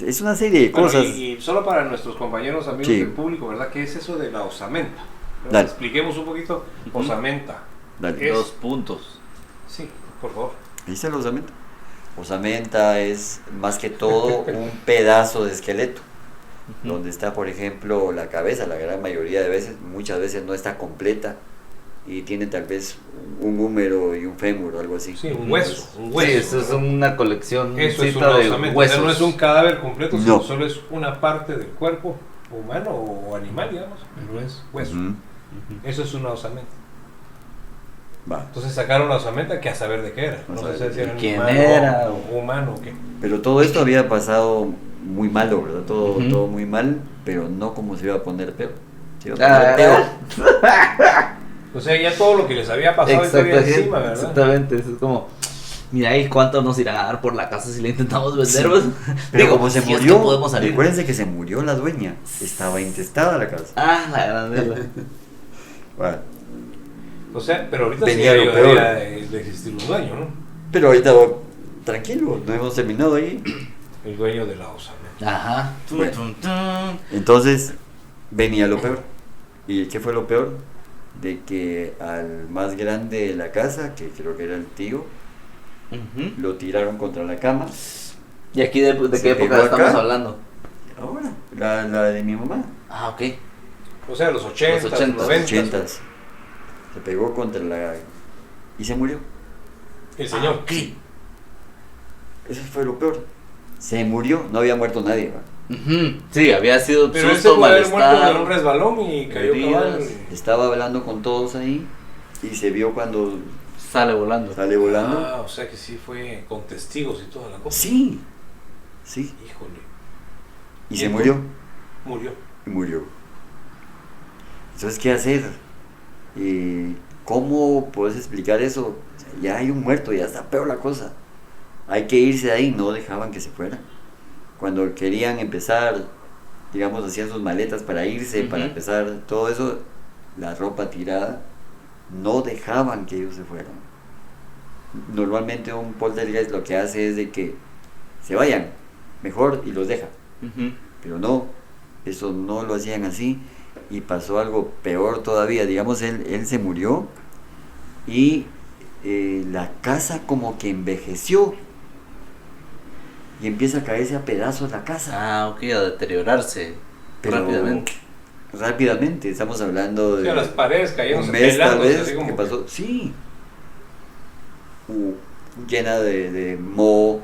S1: Es una serie de cosas.
S2: Y solo para nuestros compañeros, amigos del público, ¿verdad? ¿Qué es eso de la osamenta? Expliquemos un poquito. Osamenta.
S1: Dale.
S3: 2 puntos.
S2: Sí, por favor.
S1: ¿Ahí está la osamenta? Osamenta es más que todo un pedazo de esqueleto. Donde está, por ejemplo, la cabeza, la gran mayoría de veces, muchas veces no está completa. Y tiene tal vez un húmero y un fémur o algo así.
S2: Sí, un hueso.
S3: Sí, eso es una colección
S2: eso es una osamenta.
S3: huesos.
S2: No es un cadáver completo, sino solo es una parte del cuerpo humano o animal, digamos, pero es hueso. Eso es una osamenta.
S1: Va.
S2: Entonces sacaron la osamenta, que a saber de qué era. No sé si era
S3: quién
S2: animal
S3: era
S2: o humano o qué.
S1: Pero todo esto había pasado muy malo, ¿verdad? Todo muy mal, pero no como se iba a poner peor. Se iba a poner peor.
S2: O sea, ya todo lo que les había pasado todavía encima, ¿verdad?
S3: Exactamente, es como, mira ahí cuánto nos irán a dar por la casa si le intentamos vender.
S1: Sí. Pero como se
S3: si
S1: murió,
S3: podemos salir.
S1: Recuérdense que se murió la dueña, estaba intestada la casa.
S3: La grandeza.
S1: Bueno.
S2: O sea, pero ahorita
S1: venía
S2: sí
S1: lo peor.
S2: de existir un dueño, ¿no?
S1: Pero ahorita, tranquilo, no hemos terminado ahí.
S2: El dueño de la osamenta.
S1: Bueno. Entonces, venía lo peor. ¿Y qué fue lo peor? De que al más grande de la casa, que creo que era el tío, lo tiraron contra la cama.
S3: ¿Y aquí de qué época estamos hablando?
S1: Ahora, la de mi mamá.
S3: Ok.
S2: O sea, los 80,
S3: Los 80s.
S2: 90.
S1: Se pegó contra la... y se murió.
S2: El señor.
S3: ¿Qué?
S1: Eso fue lo peor. Se murió, no había muerto nadie, ¿va?
S3: Sí, había sido
S2: Pero ese
S3: susto,
S2: puede haber muerto
S3: malestar.
S2: de un resbalón y cayó
S3: heridas.
S2: cabal.
S1: Estaba hablando con todos ahí y se vio cuando
S3: Sale volando.
S1: sale volando.
S2: Ah, o sea que sí fue con testigos y toda la cosa.
S1: Sí, sí.
S2: Híjole,
S1: Y se murió.
S2: murió.
S1: Y murió. Entonces, ¿qué hacer? ¿Cómo puedes explicar eso? O sea, ya hay un muerto, ya está peor la cosa. Hay que irse de ahí. No dejaban que se fuera. Cuando querían empezar, digamos, hacían sus maletas para irse, para empezar todo eso, la ropa tirada, no dejaban que ellos se fueran. Normalmente un poltergeist lo que hace es de que se vayan, mejor, y los deja. Pero no, eso no lo hacían así, y pasó algo peor todavía. Digamos, él se murió y la casa como que envejeció y empieza a caerse a pedazos la casa.
S3: Ah, ok, a deteriorarse
S1: Pero
S3: rápidamente.
S1: rápidamente, estamos hablando
S2: O
S1: de
S2: sea, las paredes
S1: un
S2: cayéndose,
S1: mes tal
S2: pelándose,
S1: vez
S2: así como
S1: que pasó, sí, llena de moho,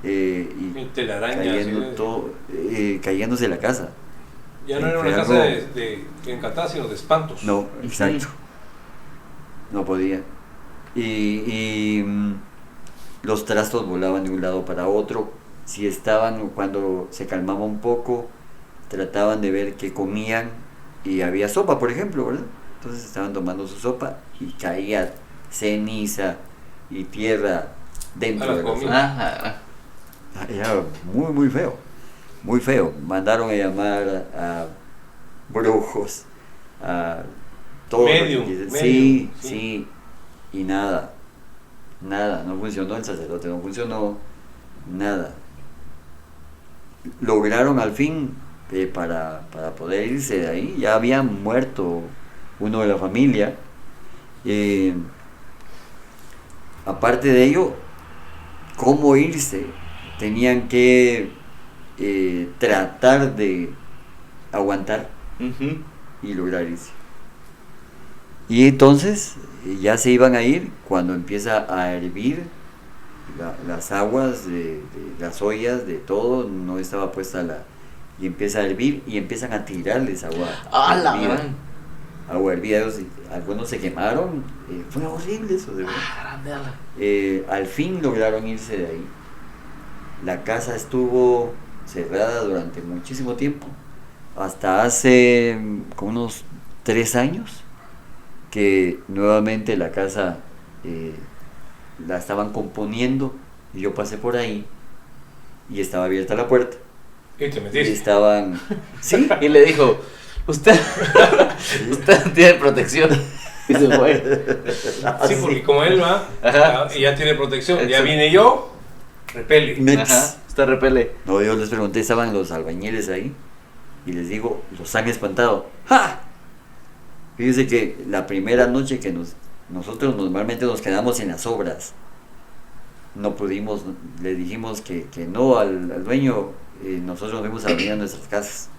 S1: y
S2: telarañas.
S1: cayendo
S2: así de-
S1: todo, cayéndose la casa.
S2: Ya no era
S1: Fue
S2: una
S1: algo-
S2: casa de encantada, sino de espantos.
S1: No, exacto. No podía. Y los trastos volaban de un lado para otro. Si estaban, cuando se calmaba un poco, trataban de ver qué comían y había sopa, por ejemplo, ¿verdad? Entonces estaban tomando su sopa y caía ceniza y tierra dentro
S2: A la
S1: de la
S2: comida.
S1: sopa. Era muy, muy feo. Muy feo. Mandaron a llamar a brujos, a todo.
S2: Medium,
S1: Sí,
S2: medium, sí.
S1: sí. Y nada. Nada. No funcionó el sacerdote, no funcionó nada. Lograron al fin, para poder irse de ahí. Ya había muerto uno de la familia. Aparte de ello, ¿cómo irse? Tenían que tratar de aguantar y lograr irse. Y entonces ya se iban a ir cuando empieza a hervir las aguas de las ollas, de todo, no estaba puesta y empieza a hervir y empiezan a tirarles agua
S3: ¡Ah, la
S1: hervida.
S3: gran!
S1: Agua hervida, algunos se quemaron, fue horrible eso, de verdad.
S3: ¡Ah, la mierda!
S1: Al fin lograron irse de ahí. La casa estuvo cerrada durante muchísimo tiempo, hasta hace como unos 3 años, que nuevamente la casa la estaban componiendo y yo pasé por ahí y estaba abierta la puerta
S2: Y te
S1: y
S2: metiste.
S1: estaban, sí,
S3: Y le dijo, usted tiene protección. Y se fue.
S2: Sí, porque como él va,
S3: Ajá.
S2: y ya tiene protección, ya
S3: Exacto.
S2: vine yo, repele.
S1: Next.
S3: Ajá, usted repele.
S1: No, yo les pregunté, estaban los albañiles ahí y les digo, los han espantado. ¡Ja! Fíjense que la primera noche que nosotros normalmente nos quedamos en las obras, no pudimos, le dijimos que no al dueño, nosotros nos fuimos a dormir a nuestras casas.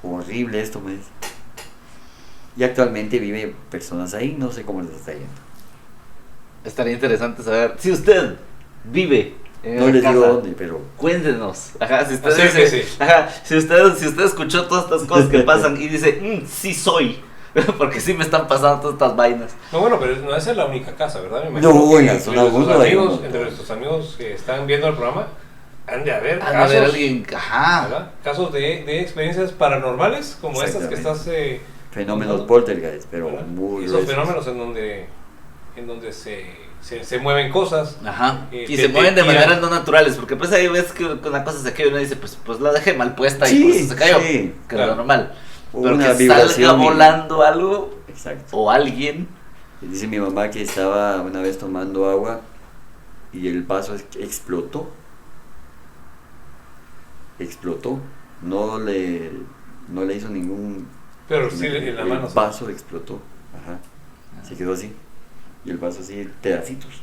S1: Horrible esto, me dice. Y actualmente vive personas ahí, no sé cómo les está yendo.
S3: Estaría interesante saber si usted vive en
S1: No
S3: esa
S1: les digo
S3: casa.
S1: dónde, pero
S3: Cuéntenos. Ajá, si usted
S2: Acérquese.
S3: dice, ajá, si usted escuchó todas estas cosas que pasan y dice, sí soy, porque sí me están pasando todas estas vainas.
S2: No, bueno, pero no esa es la única casa, ¿verdad? Me
S1: No,
S2: que
S1: en la zona
S2: nuestros
S1: uno hay un
S2: amigos,
S1: montón.
S2: entre nuestros amigos que están viendo el programa, han de haber
S3: A
S2: casos,
S3: ver alguien, ajá.
S2: ¿verdad? Casos de experiencias paranormales como estas que estás...
S1: fenómenos poltergeist, pero
S2: ¿verdad?
S1: muy
S2: Y esos
S1: gruesos.
S2: fenómenos en donde se mueven cosas.
S3: Ajá.
S2: Y
S3: Y
S2: te-
S3: se mueven de
S2: te tiran.
S3: maneras no naturales, porque pues ahí ves que una cosa se cae y uno dice, pues la dejé mal puesta y
S1: Sí,
S3: por eso se cayó,
S1: sí,
S3: que es
S2: claro.
S3: lo normal.
S1: O
S3: Pero
S1: una
S3: que salga
S1: vibración y-
S3: volando algo
S1: Exacto.
S3: o alguien.
S1: Dice mi mamá que estaba una vez tomando agua y el vaso explotó. Explotó. No le hizo ningún...
S2: Pero sí en la mano.
S1: El vaso explotó. Ajá. Se quedó así. Y el vaso así, pedacitos.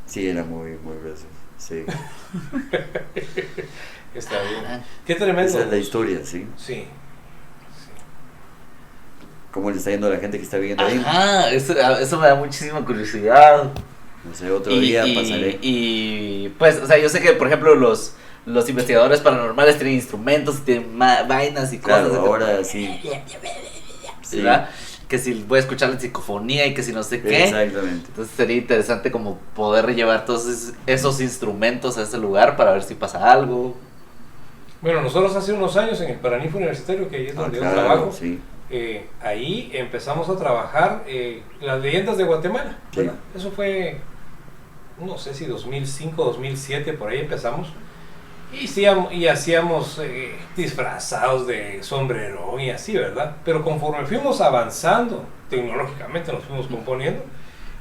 S1: Sí, era muy, muy grueso. Sí.
S2: Está bien. Qué tremendo.
S1: Esa es la historia, ¿sí?
S2: Sí.
S1: ¿Cómo le está yendo a la gente que está viviendo ahí?
S3: Ajá, eso me da muchísima curiosidad.
S1: No sé, otro día pasaré.
S3: Y pues, o sea, yo sé que, por ejemplo, los los investigadores paranormales tienen instrumentos, tienen vainas y
S1: Claro,
S3: cosas.
S1: ahora sí. Sí.
S3: ¿Verdad? Que si voy a escuchar la psicofonía y que si no sé qué.
S1: Exactamente.
S3: Entonces sería interesante como poder llevar todos esos instrumentos a ese lugar para ver si pasa algo.
S2: Bueno, nosotros hace unos años en el Paraninfo Universitario, que ahí es donde yo
S1: Claro,
S2: trabajo,
S1: sí.
S2: ahí empezamos a trabajar las leyendas de Guatemala,
S1: Sí.
S2: ¿verdad? Eso fue, no sé si 2005, 2007, por ahí empezamos. Y hacíamos disfrazados de sombrero y así, ¿verdad? Pero conforme fuimos avanzando, tecnológicamente nos fuimos componiendo,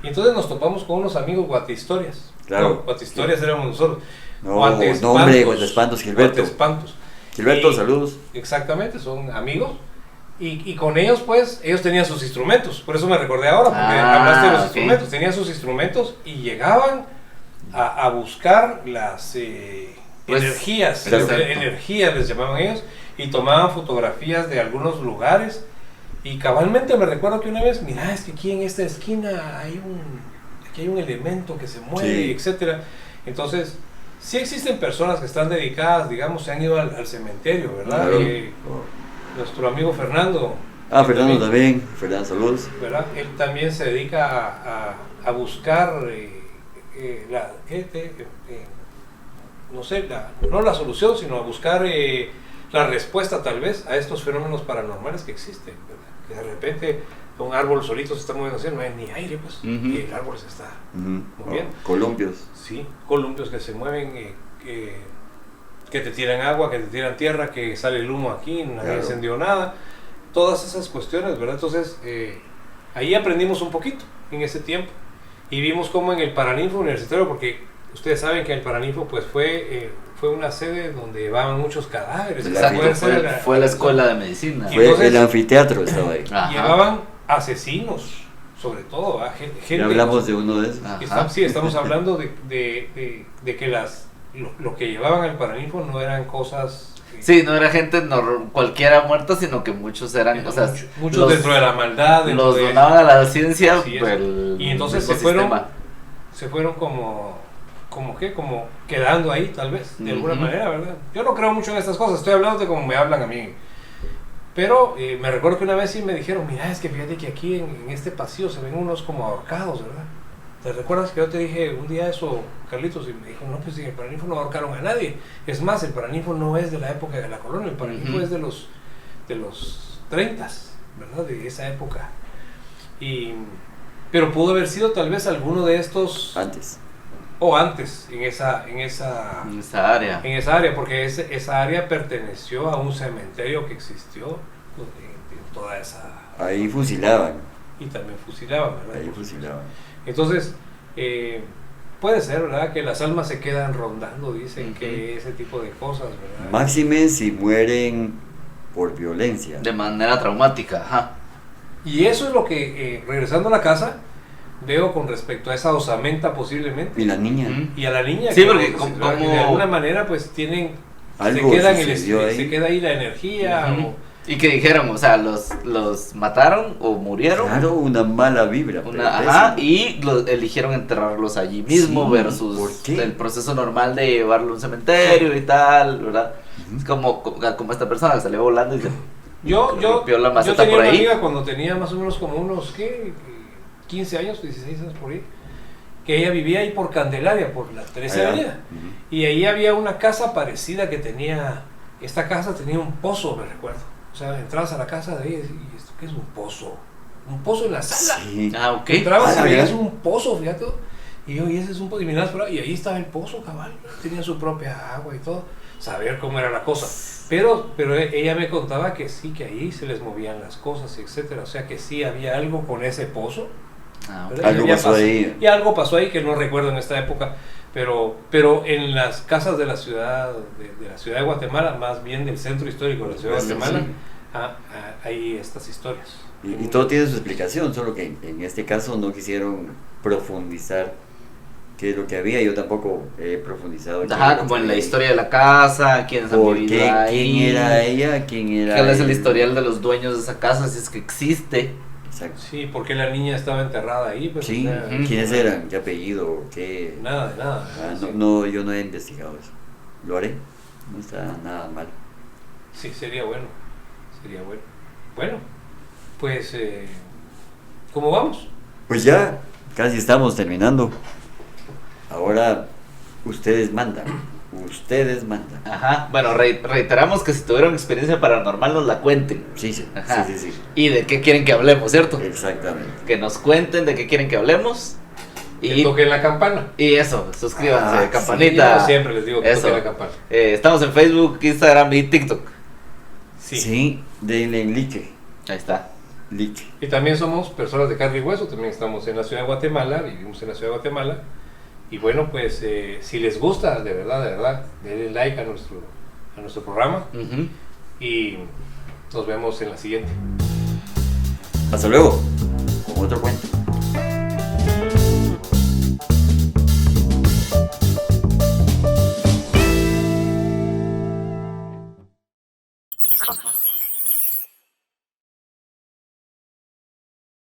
S2: y entonces nos topamos con unos amigos guatehistorias.
S1: Claro.
S2: No, guatehistorias éramos nosotros.
S1: No, hombre, Guatespantos, Gilberto.
S2: Guatespantos.
S1: Gilberto,
S2: Y-
S1: saludos.
S2: Exactamente, son amigos. Y con ellos, pues, ellos tenían sus instrumentos. Por eso me recordé ahora, porque hablaste de los
S3: ok.
S2: instrumentos. Tenían sus instrumentos y llegaban a buscar las
S3: Pues,
S2: energías.
S1: perfecto.
S2: Energías les llamaban ellos. Y tomaban fotografías de algunos lugares. Y cabalmente me recuerdo que una vez, mira, es que aquí en esta esquina aquí hay un elemento que se mueve,
S1: Sí.
S2: etcétera. Entonces, sí existen personas que están dedicadas, digamos, se han ido al cementerio, ¿verdad?
S1: Claro.
S2: Nuestro amigo Fernando.
S1: Ah,
S2: él
S1: Fernando también. Fernando, saludos.
S2: ¿Verdad? Él también se dedica a buscar no sé, no la solución, sino a buscar la respuesta tal vez a estos fenómenos paranormales que existen, ¿verdad? Que de repente un árbol solito se está moviendo así, no hay ni aire, pues,
S3: Ujú.
S2: y el árbol se está,
S1: Ujú.
S2: Muy bien.
S1: Columpios.
S2: sí, columpios que se mueven, que te tiran agua, que te tiran tierra, que sale el humo aquí, nadie
S1: Claro.
S2: encendió nada, todas esas cuestiones, ¿verdad? Entonces, ahí aprendimos un poquito en ese tiempo y vimos cómo en el Paraninfo Universitario, porque ustedes saben que el Paraninfo pues fue una sede donde llevaban muchos cadáveres.
S1: Exacto,
S3: Exacto, fue la escuela de medicina.
S2: Y
S1: Fue
S2: entonces-
S1: el anfiteatro, estaba ahí.
S3: Ajá.
S2: Llevaban asesinos, sobre todo, ¿verdad? Gente.
S1: Ya hablamos de uno de esos.
S3: Ajá.
S2: Sí, estamos hablando de que lo que llevaban al Paraninfo no eran cosas...
S3: Sí, no era gente cualquiera muerta, sino que muchos eran, o sea,
S2: muchos
S3: los-
S2: dentro de la maldad, dentro
S3: los
S2: de-
S3: donaban a la ciencia.
S2: Así es.
S3: El
S2: Y entonces
S3: mismo
S2: se fueron como quedando ahí, tal vez, de alguna
S3: Ujú.
S2: manera, ¿verdad? Yo no creo mucho en estas cosas, estoy hablando de como me hablan a mí. Pero me recuerdo que una vez sí me dijeron, mira, es que fíjate que aquí en este pasillo se ven unos como ahorcados, ¿verdad? ¿Te recuerdas que yo te dije un día eso, Carlitos? Y me dijo, no, pues en el Paraninfo no ahorcaron a nadie. Es más, el Paraninfo no es de la época de la colonia, el Paraninfo
S3: Ujú.
S2: es de los 30s, ¿verdad? De esa época. Pero pudo haber sido tal vez alguno de estos,
S1: Antes.
S2: o antes, en esa
S3: En esa área.
S2: área, porque esa área perteneció a un cementerio que existió pues, en toda esa...
S1: Ahí fusilaban.
S2: Y también fusilaban, ¿verdad?
S1: Ahí fusilaban.
S2: Entonces, puede ser, ¿verdad? Que las almas se quedan rondando, dicen
S3: Ujú.
S2: que ese tipo de cosas, ¿verdad?
S1: Máxime si mueren por violencia.
S3: De manera traumática, ajá.
S2: Y eso es lo que, regresando a la casa, veo con respecto a esa osamenta posiblemente.
S1: Y la niña.
S3: Ujú.
S2: Y a la niña,
S3: Sí,
S2: que,
S3: porque
S2: pues,
S3: como-
S2: ¿verdad? Que de alguna manera pues tienen,
S1: Algo
S2: se queda,
S1: sucedió ahí.
S2: se queda ahí la energía.
S3: Ujú.
S2: o-
S3: Y que dijeron, o sea, los mataron o murieron.
S1: Claro, una mala vibra.
S3: Ajá, y eligieron enterrarlos allí mismo
S1: Sí,
S3: versus
S1: ¿por qué?
S3: el proceso normal de llevarlo a un cementerio y tal, ¿verdad?
S1: Ujú.
S3: Es como esta persona que salió volando y se
S2: Yo
S3: rompió la
S2: yo
S3: maceta
S2: tenía
S3: por
S2: una
S3: ahí.
S2: amiga cuando tenía más o menos como unos, ¿qué? 15 años, 16 años por ahí, que ella vivía ahí por Candelaria, por la 13
S1: Allá.
S2: Avenida.
S1: Ujú.
S2: Y ahí había una casa parecida que tenía, esta casa tenía un pozo, me recuerdo. O sea, entrabas a la casa de ella y ¿esto qué es un pozo? Un pozo en la sala.
S1: Sí.
S3: Ah, ok.
S2: Entrabas y
S1: Ah,
S2: veías
S1: ya.
S2: un pozo, fíjate. Y yo, y ese es un pozo, y mirabas por ahí, y ahí estaba el pozo, cabal. Tenía su propia agua y todo. Saber cómo era la cosa. Pero ella me contaba que sí, que ahí se les movían las cosas, etcétera. O sea, que sí había algo con ese pozo.
S3: Ah, ok.
S2: ¿verdad?
S1: Algo
S2: Y había
S1: pasó ahí.
S2: Y algo pasó ahí que no recuerdo en esta época. Pero en las casas de la ciudad de Guatemala, más bien del centro histórico de la ciudad de
S1: Sí,
S2: Guatemala,
S3: sí.
S2: hay estas historias.
S1: Y todo tiene su explicación, solo que en este caso no quisieron profundizar qué es lo que había. Yo tampoco he profundizado. qué es
S3: Ajá,
S1: lo
S3: como
S1: que
S3: en la
S1: había.
S3: historia de la casa, quiénes han
S1: ¿Por
S3: vivido
S1: qué?
S3: ahí.
S1: ¿Quién era ella? ¿Quién era
S3: ¿Cuál es el
S1: él?
S3: historial de los dueños de esa casa, si es que existe?
S1: Exacto.
S2: Sí, porque la niña estaba enterrada ahí. Pues,
S1: Sí,
S2: o sea,
S3: ujú.
S1: ¿quiénes eran? ¿Qué apellido? ¿Qué?
S2: Nada, de nada.
S1: Ah,
S2: Sí.
S1: no, yo no he investigado eso. ¿Lo haré? No está nada mal.
S2: Sí, sería bueno. Sería bueno. Bueno, pues, ¿cómo vamos?
S1: Pues ya, casi estamos terminando. Ahora, ustedes mandan. Ustedes mandan.
S3: Ajá. Bueno, reiteramos que si tuvieron experiencia paranormal nos la cuenten.
S1: Sí, sí,
S3: Ajá.
S1: sí.
S3: Y de qué quieren que hablemos, ¿cierto?
S1: Exactamente.
S3: Que nos cuenten de qué quieren que hablemos.
S2: Que toquen la campana.
S3: Y eso, suscríbanse,
S1: Ah,
S3: campanita.
S2: Yo siempre les digo que
S3: Eso.
S2: toquen la campana.
S3: Estamos en Facebook, Instagram y TikTok.
S1: Sí, denle like.
S3: Ahí está.
S1: Like.
S2: Y también somos personas de carne y hueso, también estamos en la ciudad de Guatemala, vivimos en la ciudad de Guatemala. Y bueno, pues si les gusta, de verdad, denle like a nuestro programa
S3: Ujú.
S2: y nos vemos en la siguiente.
S1: Hasta luego. Con otro cuento.
S4: Gracias.